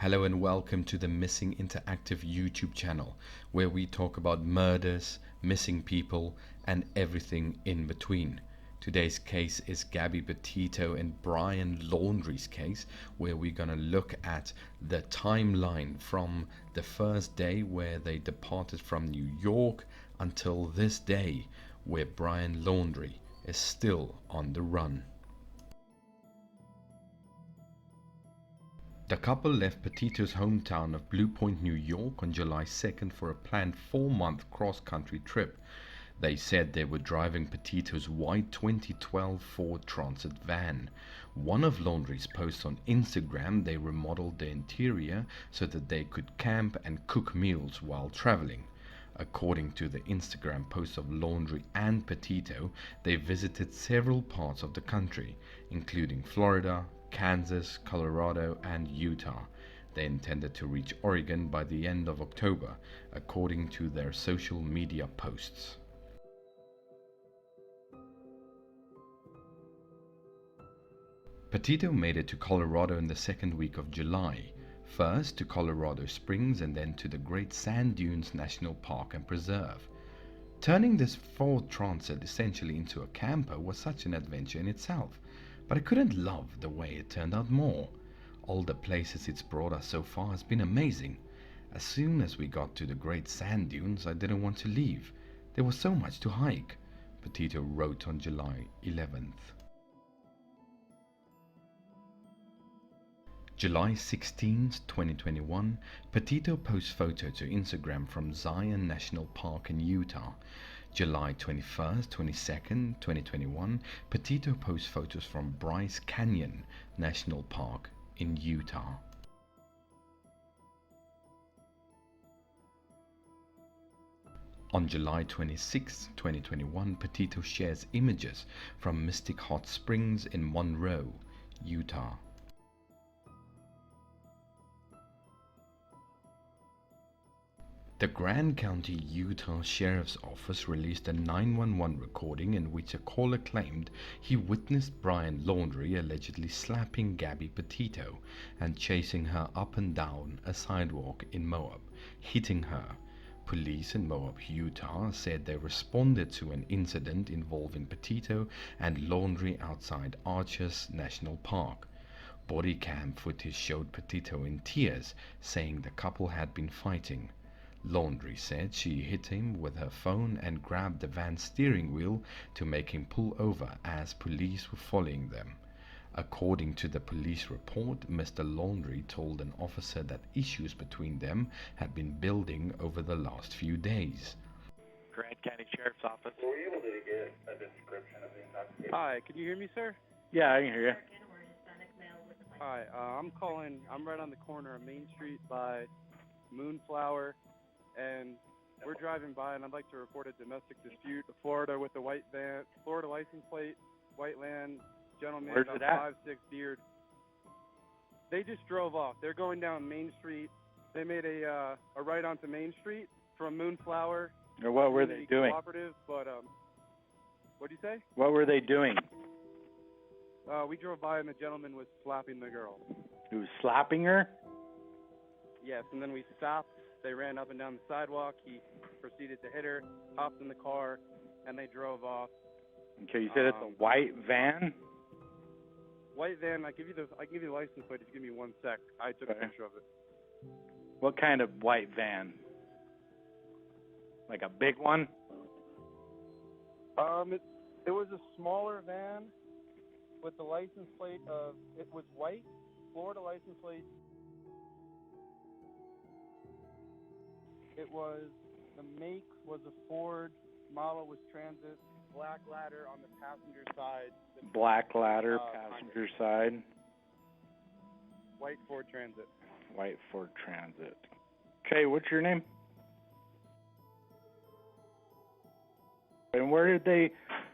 Hello and welcome to the Missing Interactive YouTube channel, where we talk about murders, missing people, and everything in between. Today's case is Gabby Petito and Brian Laundrie's case, where we're gonna look at the timeline from the first day where they departed from New York until this day, where Brian Laundrie is still on the run. The couple left Petito's hometown of Blue Point, New York on July 2nd for a planned 4-month cross-country trip. They said they were driving Petito's white 2012 Ford Transit van. One of Laundrie's posts on Instagram, they remodeled the interior so that they could camp and cook meals while traveling. According to the Instagram posts of Laundrie and Petito, they visited several parts of the country, including Florida, Kansas, Colorado, and Utah. They intended to reach Oregon by the end of October, according to their social media posts. Petito made it to Colorado in the second week of July, first to Colorado Springs and then to the Great Sand Dunes National Park and Preserve. Turning this Ford Transit essentially into a camper was such an adventure in itself, but I couldn't love the way it turned out more. All the places it's brought us so far has been amazing. As soon as we got to the Great Sand Dunes, I didn't want to leave. There was so much to hike, Petito wrote on July 11th. July 16, 2021, Petito posts photo to Instagram from Zion National Park in Utah. July 21st, 22nd, 2021, Petito posts photos from Bryce Canyon National Park in Utah. On July 26, 2021, Petito shares images from Mystic Hot Springs in Monroe, Utah. The Grand County, Utah Sheriff's Office released a 911 recording in which a caller claimed he witnessed Brian Laundrie allegedly slapping Gabby Petito and chasing her up and down a sidewalk in Moab, hitting her. Police in Moab, Utah said they responded to an incident involving Petito and Laundrie outside Arches National Park. Body cam footage showed Petito in tears, saying the couple had been fighting. Laundrie said she hit him with her phone and grabbed the van's steering wheel to make him pull over as police were following them. According to the police report, Mr. Laundrie told an officer that issues between them had been building over the last few days. Grand County Sheriff's Office. Were you able to get a description of the intoxication? Hi, can you hear me, sir? Yeah, I can hear you. Hi, I'm right on the corner of Main Street by Moonflower, and we're driving by, and I'd like to report a domestic dispute. Florida with a white van, Florida license plate, white land, gentleman, Where's about it at? 5'6", beard. They just drove off. They're going down Main Street. They made a right onto Main Street from Moonflower. Or what were they doing? Cooperative, but what'd you say? What were they doing? We drove by, and the gentleman was slapping the girl. He was slapping her? Yes, and then we stopped. They ran up and down the sidewalk. He proceeded to hit her, hopped in the car, and they drove off. Okay, you said it's a white van? White van. I can give you the license plate if you give me 1 sec. I took a picture of it. What kind of white van? Like a big one? It was a smaller van with the license plate of, it was white, Florida license plate. It was, the make was a Ford, model was Transit, black ladder on the passenger side. Black ladder, passenger side. White Ford Transit. White Ford Transit. Okay, what's your name? And where did they,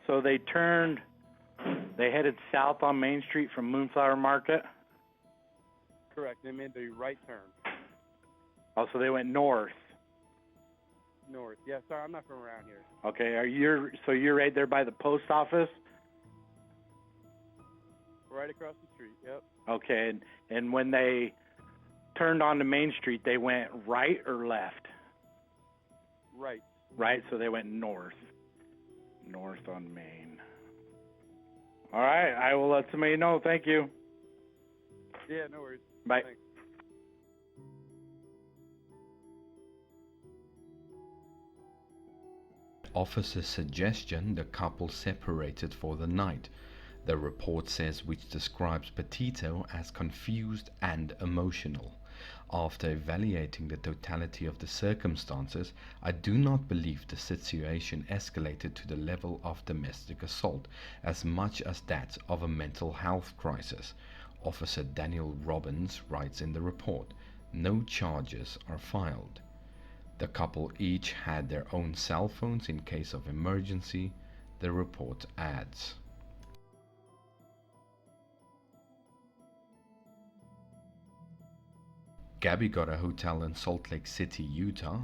so they headed south on Main Street from Moonflower Market? Correct, they made the right turn. Oh, so they went north. North. Yeah, sorry, I'm not from around here. Okay, you're right there by the post office? Right across the street, yep. Okay, and when they turned onto Main Street, they went right or left? Right. Right, so they went north. North on Main. All right, I will let somebody know. Thank you. Yeah, no worries. Bye. Thanks. Officer's suggestion, the couple separated for the night. The report says, which describes Petito as confused and emotional. After evaluating the totality of the circumstances, I do not believe the situation escalated to the level of domestic assault as much as that of a mental health crisis. Officer Daniel Robbins writes in the report, no charges are filed. The couple each had their own cell phones in case of emergency, the report adds. Gabby got a hotel in Salt Lake City, Utah.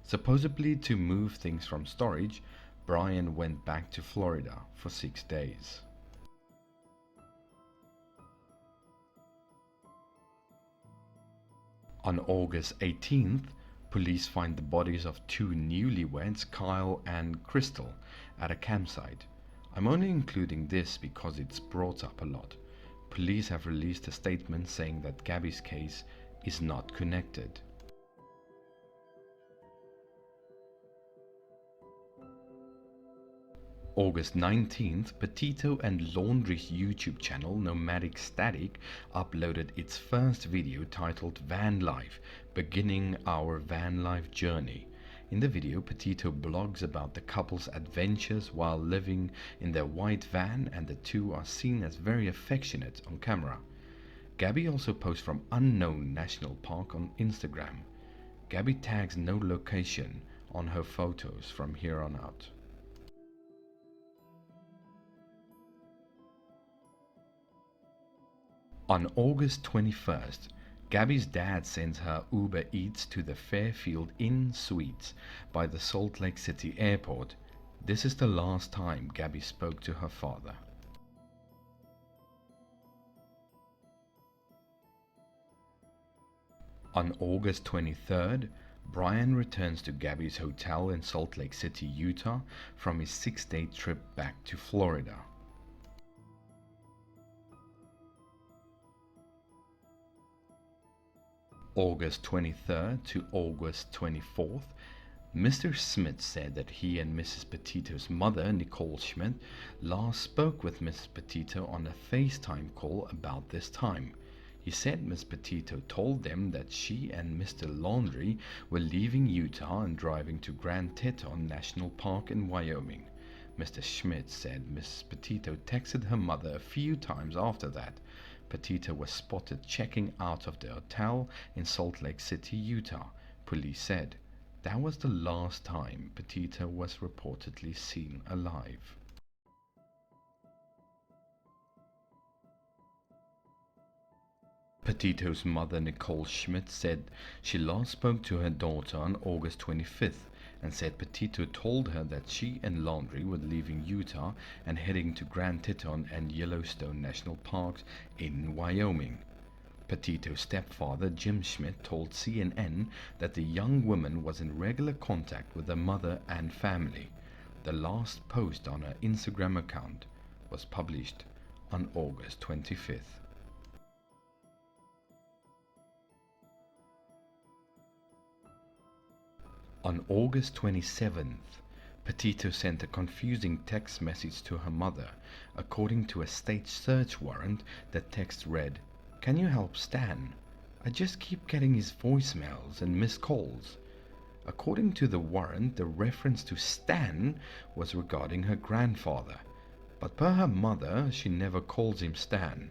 Supposedly to move things from storage, Brian went back to Florida for 6 days. On August 18th, police find the bodies of two newlyweds, Kyle and Crystal, at a campsite. I'm only including this because it's brought up a lot. Police have released a statement saying that Gabby's case is not connected. August 19th, Petito and Laundrie's YouTube channel, Nomadic Static, uploaded its first video titled Van Life, Beginning Our Van Life Journey. In the video, Petito blogs about the couple's adventures while living in their white van, and the two are seen as very affectionate on camera. Gabby also posts from unknown national park on Instagram. Gabby tags no location on her photos from here on out. On August 21st, Gabby's dad sends her Uber Eats to the Fairfield Inn Suites by the Salt Lake City airport. This is the last time Gabby spoke to her father. On August 23rd, Brian returns to Gabby's hotel in Salt Lake City, Utah from his 6-day trip back to Florida. August 23rd to August 24th, Mr. Smith said that he and Mrs. Petito's mother, Nicole Schmidt, last spoke with Mrs. Petito on a FaceTime call about this time. He said Miss Petito told them that she and Mr. Laundrie were leaving Utah and driving to Grand Teton National Park in Wyoming. Mr. Schmidt said Mrs. Petito texted her mother a few times after that. Petito was spotted checking out of the hotel in Salt Lake City, Utah, police said. That was the last time Petito was reportedly seen alive. Petito's mother, Nicole Schmidt, said she last spoke to her daughter on August 25th and said Petito told her that she and Laundrie were leaving Utah and heading to Grand Teton and Yellowstone National Parks in Wyoming. Petito's stepfather, Jim Schmidt, told CNN that the young woman was in regular contact with her mother and family. The last post on her Instagram account was published on August 25th. On August 27th, Petito sent a confusing text message to her mother. According to a state search warrant, the text read, "Can you help Stan? I just keep getting his voicemails and missed calls." According to the warrant, the reference to Stan was regarding her grandfather, but per her mother, she never calls him Stan.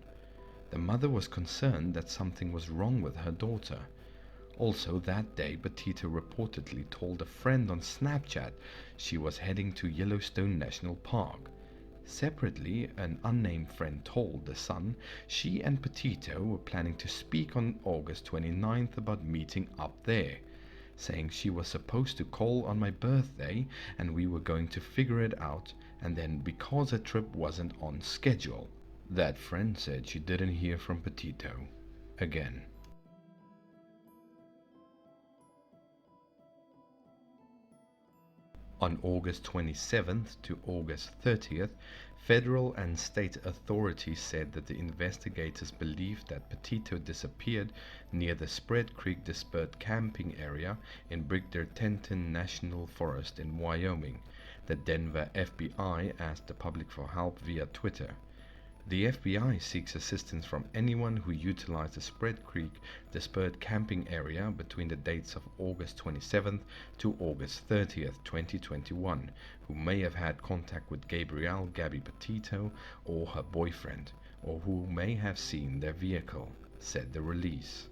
The mother was concerned that something was wrong with her daughter. Also that day, Petito reportedly told a friend on Snapchat she was heading to Yellowstone National Park. Separately, an unnamed friend told The Sun she and Petito were planning to speak on August 29th about meeting up there, saying she was supposed to call on my birthday and we were going to figure it out, and then because her trip wasn't on schedule. That friend said she didn't hear from Petito again. On August 27th to August 30th, federal and state authorities said that the investigators believed that Petito disappeared near the Spread Creek Dispersed Camping Area in Bridger-Teton National Forest in Wyoming. The Denver FBI asked the public for help via Twitter. The FBI seeks assistance from anyone who utilized the Spread Creek Dispersed Camping Area between the dates of August 27th to August 30th, 2021, who may have had contact with Gabby Petito or her boyfriend, or who may have seen their vehicle, said the release.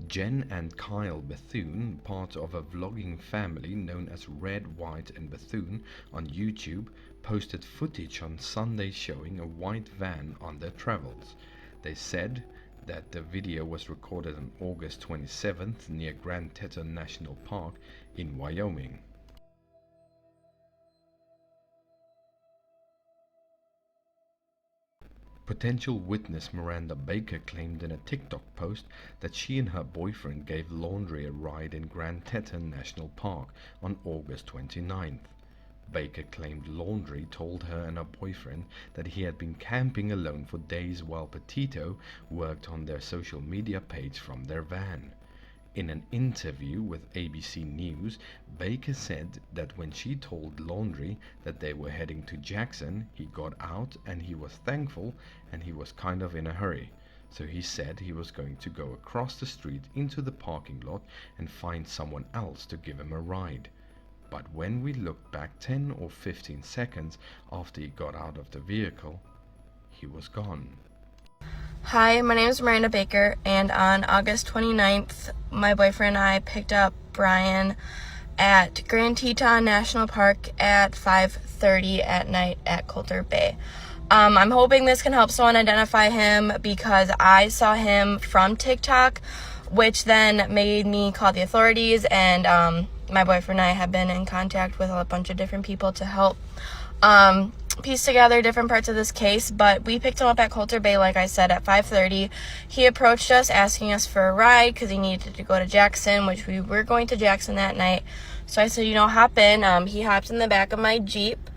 Jen and Kyle Bethune, part of a vlogging family known as Red, White and Bethune on YouTube, posted footage on Sunday showing a white van on their travels. They said that the video was recorded on August 27th near Grand Teton National Park in Wyoming. Potential witness Miranda Baker claimed in a TikTok post that she and her boyfriend gave Laundrie a ride in Grand Teton National Park on August 29th. Baker claimed Laundrie told her and her boyfriend that he had been camping alone for days while Petito worked on their social media page from their van. In an interview with ABC News, Baker said that when she told Laundrie that they were heading to Jackson, he got out and he was thankful and he was kind of in a hurry. So he said he was going to go across the street into the parking lot and find someone else to give him a ride. But when we looked back 10 or 15 seconds after he got out of the vehicle, he was gone. Hi, my name is Miranda Baker, and on August 29th, my boyfriend and I picked up Brian at Grand Teton National Park at 5:30 at night at Coulter Bay. I'm hoping this can help someone identify him because I saw him from TikTok, which then made me call the authorities, and my boyfriend and I have been in contact with a bunch of different people to help piece together different parts of this case. But we picked him up at Coulter Bay, like I said, at 5:30. He approached us asking us for a ride because he needed to go to Jackson, which we were going to Jackson that night. So I said, hop in. He hopped in the back of my Jeep.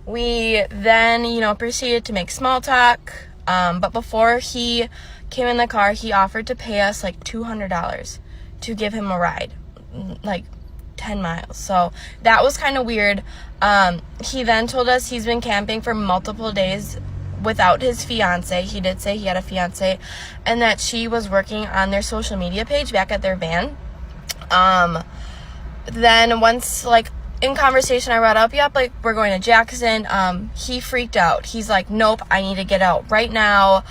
We then, proceeded to make small talk. But before he came in the car, he offered to pay us like $200 to give him a ride, like 10 miles. So that was kind of weird. He then told us he's been camping for multiple days without his fiance. He did say he had a fiance and that she was working on their social media page back at their van. Then once, in conversation, I brought up, we're going to Jackson. He freaked out. He's like, nope, I need to get out right now.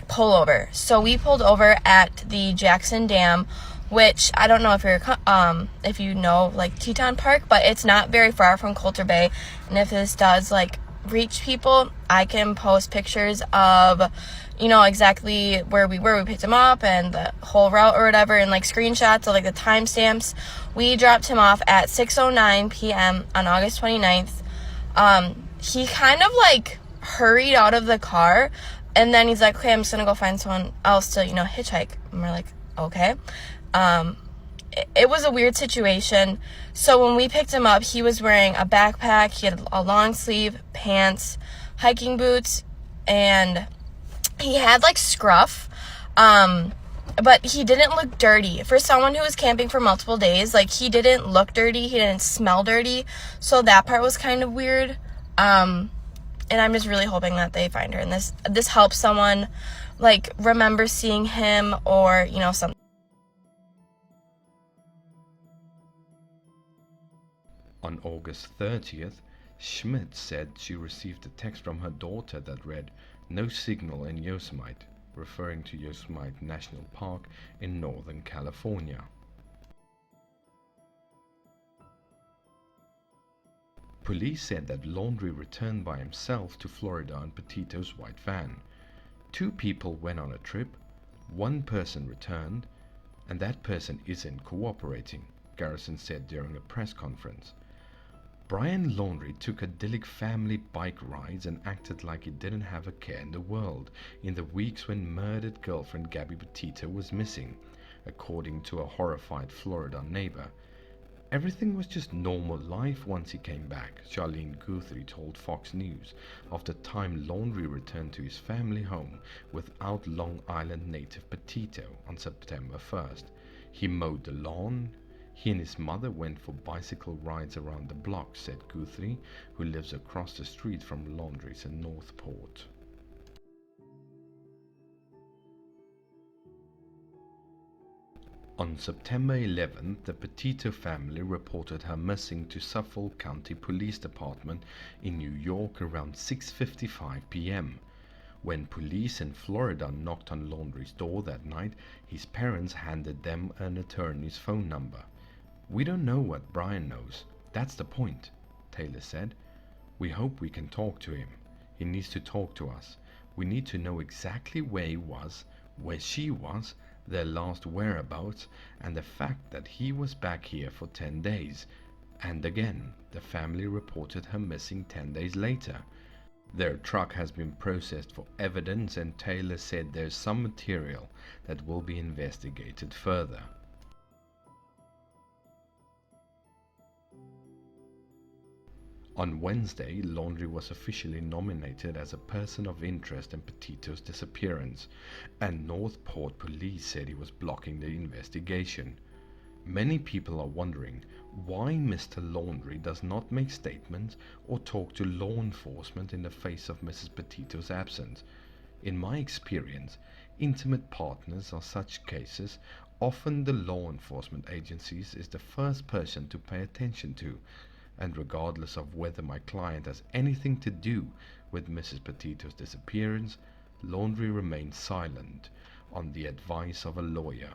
Pull over. So we pulled over at the Jackson Dam, which I don't know if you know Teton Park, but it's not very far from Coulter Bay. And if this does reach people, I can post pictures of exactly where we were. We picked him up and the whole route or whatever, and screenshots of the timestamps. We dropped him off at 6:09 p.m. on August 29th. He kind of hurried out of the car, and then he's like, okay, I'm just gonna go find someone else to hitchhike. And we're like, okay. It was a weird situation. So when we picked him up, he was wearing a backpack, he had a long sleeve pants, hiking boots, and he had scruff, but he didn't look dirty. For someone who was camping for multiple days, he didn't look dirty, he didn't smell dirty, so that part was kind of weird. And I'm just really hoping that they find her, and this helps someone remember seeing him, or something. On August 30th, Schmidt said she received a text from her daughter that read, "No signal in Yosemite," referring to Yosemite National Park in Northern California. Police said that Laundrie returned by himself to Florida on Petito's white van. 2 people went on a trip, 1 person returned, and that person isn't cooperating, Garrison said during a press conference. Brian Laundrie took idyllic family bike rides and acted like he didn't have a care in the world in the weeks when murdered girlfriend Gabby Petito was missing, according to a horrified Florida neighbor. Everything was just normal life once he came back, Charlene Guthrie told Fox News after time Laundrie returned to his family home without Long Island native Petito on September 1st. He mowed the lawn. He and his mother went for bicycle rides around the block, said Guthrie, who lives across the street from Laundrie's in Northport. On September 11th, the Petito family reported her missing to Suffolk County Police Department in New York around 6:55 p.m. When police in Florida knocked on Laundrie's door that night, his parents handed them an attorney's phone number. "We don't know what Brian knows. That's the point," Taylor said. "We hope we can talk to him. He needs to talk to us. We need to know exactly where he was, where she was, their last whereabouts, and the fact that he was back here for 10 days. And again, the family reported her missing 10 days later. Their truck has been processed for evidence, and Taylor said there's some material that will be investigated further." On Wednesday, Laundrie was officially nominated as a person of interest in Petito's disappearance, and Northport police said he was blocking the investigation. Many people are wondering why Mr. Laundrie does not make statements or talk to law enforcement in the face of Mrs. Petito's absence. In my experience, intimate partners of such cases, often the law enforcement agencies is the first person to pay attention to, and regardless of whether my client has anything to do with Mrs. Petito's disappearance, Laundrie remains silent on the advice of a lawyer.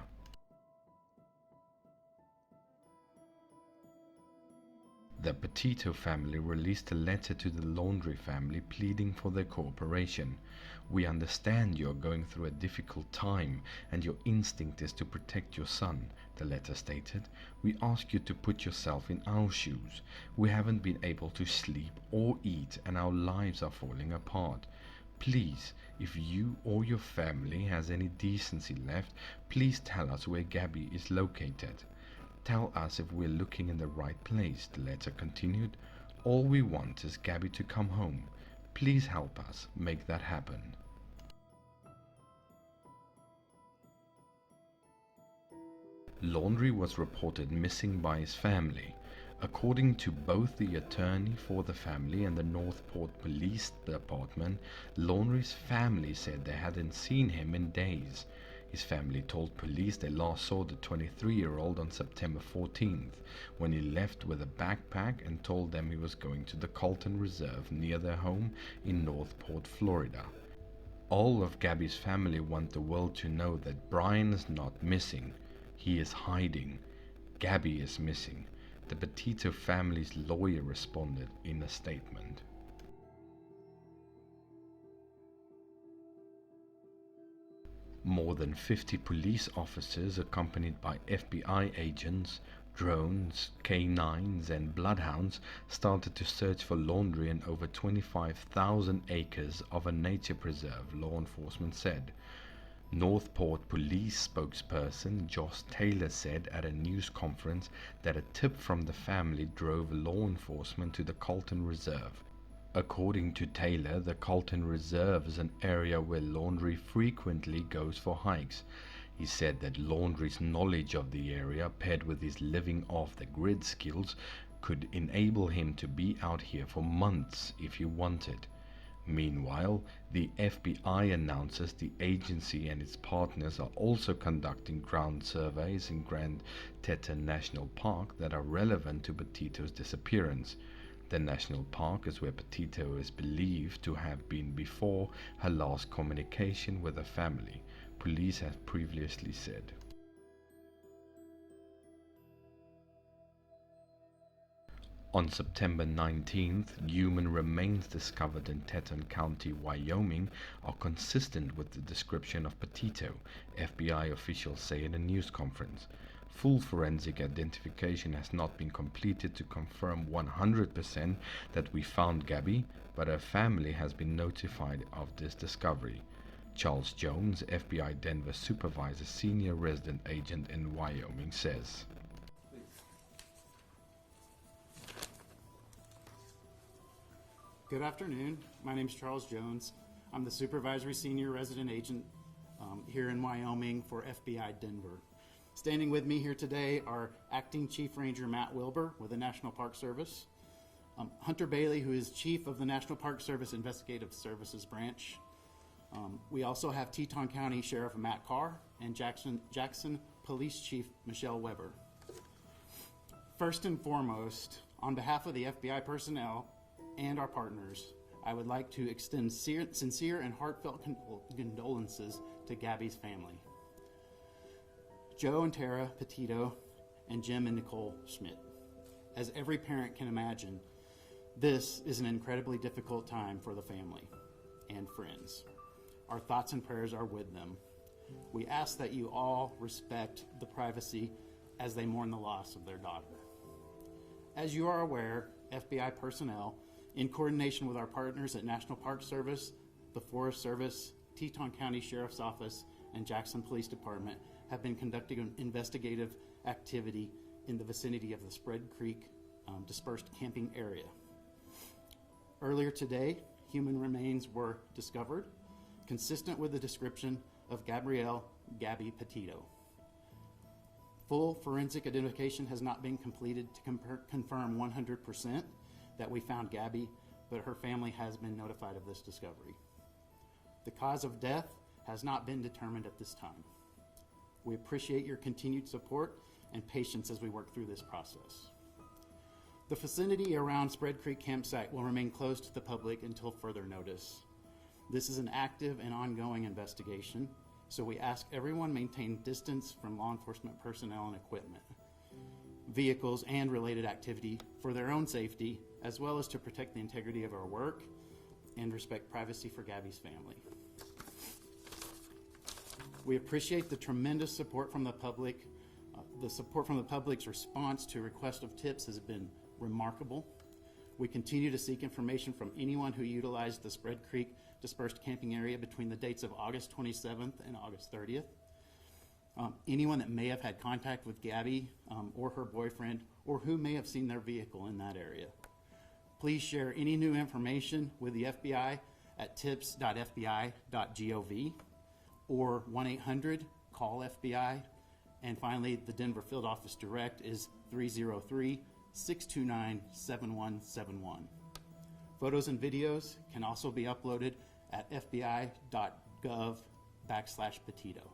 The Petito family released a letter to the Laundrie family pleading for their cooperation. "We understand you are going through a difficult time and your instinct is to protect your son," the letter stated. "We ask you to put yourself in our shoes. We haven't been able to sleep or eat and our lives are falling apart. Please, if you or your family has any decency left, please tell us where Gabby is located. Tell us if we're looking in the right place," the letter continued. "All we want is Gabby to come home. Please help us make that happen." Laundrie was reported missing by his family. According to both the attorney for the family and the Northport Police Department, Laundrie's family said they hadn't seen him in days. His family told police they last saw the 23-year-old on September 14th, when he left with a backpack and told them he was going to the Colton Reserve near their home in Northport, Florida. All of Gabby's family want the world to know that Brian is not missing. He is hiding. Gabby is missing. The Petito family's lawyer responded in a statement. More than 50 police officers accompanied by FBI agents, drones, K9s and bloodhounds started to search for Laundrie in over 25,000 acres of a nature preserve, law enforcement said. Northport police spokesperson Josh Taylor said at a news conference that a tip from the family drove law enforcement to the Colton Reserve. According to Taylor, the Colton Reserve is an area where Laundrie frequently goes for hikes. He said that Laundrie's knowledge of the area, paired with his living off-the-grid skills, could enable him to be out here for months if he wanted. Meanwhile, the FBI announces the agency and its partners are also conducting ground surveys in Grand Teton National Park that are relevant to Petito's disappearance. The national park is where Petito is believed to have been before her last communication with her family, police have previously said. On September 19th, human remains discovered in Teton County, Wyoming, are consistent with the description of Petito, FBI officials say in a news conference. Full forensic identification has not been completed to confirm 100% that we found Gabby, but her family has been notified of this discovery. Charles Jones, FBI Denver Supervisor Senior Resident Agent in Wyoming, says. Good afternoon. My name is Charles Jones. I'm the Supervisory Senior Resident Agent here in Wyoming for FBI Denver. Standing with me here today are Acting Chief Ranger Matt Wilbur with the National Park Service, Hunter Bailey, who is Chief of the National Park Service Investigative Services Branch. We also have Teton County Sheriff Matt Carr and Jackson Police Chief Michelle Weber. First and foremost, on behalf of the FBI personnel and our partners, I would like to extend sincere and heartfelt condolences to Gabby's family. Joe and Tara Petito and Jim and Nicole Schmidt. As every parent can imagine, this is an incredibly difficult time for the family and friends. Our thoughts and prayers are with them. We ask that you all respect the privacy as they mourn the loss of their daughter. As you are aware, FBI personnel, in coordination with our partners at National Park Service, the Forest Service, Teton County Sheriff's Office, and Jackson Police Department, have been conducting an investigative activity in the vicinity of the Spread Creek dispersed camping area. Earlier today, human remains were discovered, consistent with the description of Gabby Petito. Full forensic identification has not been completed to confirm 100% that we found Gabby, but her family has been notified of this discovery. The cause of death has not been determined at this time. We appreciate your continued support and patience as we work through this process. The vicinity around Spread Creek campsite will remain closed to the public until further notice. This is an active and ongoing investigation, so we ask everyone maintain distance from law enforcement personnel and equipment, vehicles, and related activity for their own safety, as well as to protect the integrity of our work and respect privacy for Gabby's family. We appreciate the tremendous support from the public. The support from the public's response to request of tips has been remarkable. We continue to seek information from anyone who utilized the Spread Creek dispersed camping area between the dates of August 27th and August 30th. Anyone that may have had contact with Gabby or her boyfriend, or who may have seen their vehicle in that area. Please share any new information with the FBI at tips.fbi.gov or 1-800-CALL-FBI. And finally, the Denver Field Office Direct is 303-629-7171. Photos and videos can also be uploaded at fbi.gov/Petito.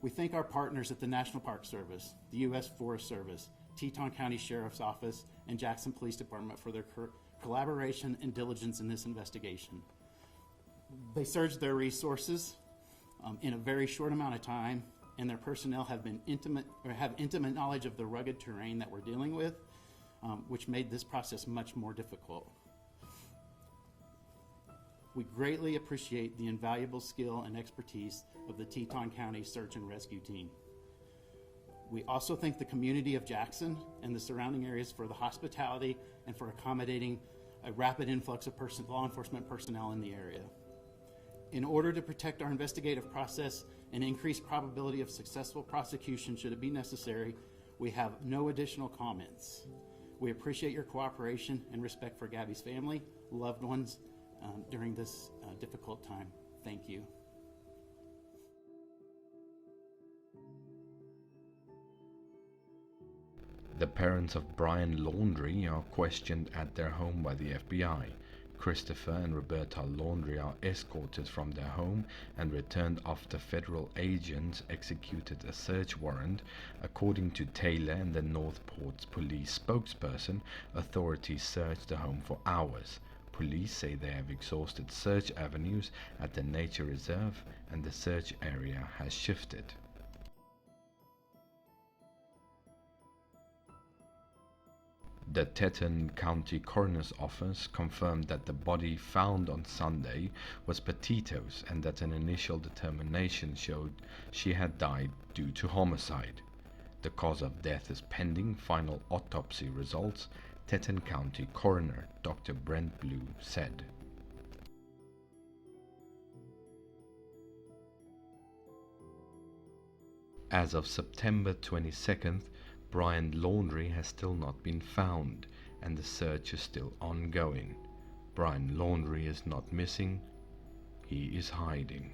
We thank our partners at the National Park Service, the U.S. Forest Service, Teton County Sheriff's Office, and Jackson Police Department for their collaboration and diligence in this investigation. They surged their resources in a very short amount of time, and their personnel have intimate knowledge of the rugged terrain that we're dealing with, which made this process much more difficult. We greatly appreciate the invaluable skill and expertise of the Teton County Search and Rescue Team. We also thank the community of Jackson and the surrounding areas for the hospitality and for accommodating a rapid influx of law enforcement personnel in the area. In order to protect our investigative process and increase probability of successful prosecution should it be necessary, we have no additional comments. We appreciate your cooperation and respect for Gabby's family, loved ones, during this difficult time. Thank you. The parents of Brian Laundrie are questioned at their home by the FBI. Christopher and Roberta Laundrie are escorted from their home and returned after federal agents executed a search warrant. According to Taylor and the Northport police spokesperson, authorities searched the home for hours. Police say they have exhausted search avenues at the nature reserve and the search area has shifted. The Teton County Coroner's Office confirmed that the body found on Sunday was Petito's and that an initial determination showed she had died due to homicide. The cause of death is pending final autopsy results, Teton County Coroner Dr. Brent Blue said. As of September 22nd, Brian Laundrie has still not been found, and the search is still ongoing. Brian Laundrie is not missing, he is hiding.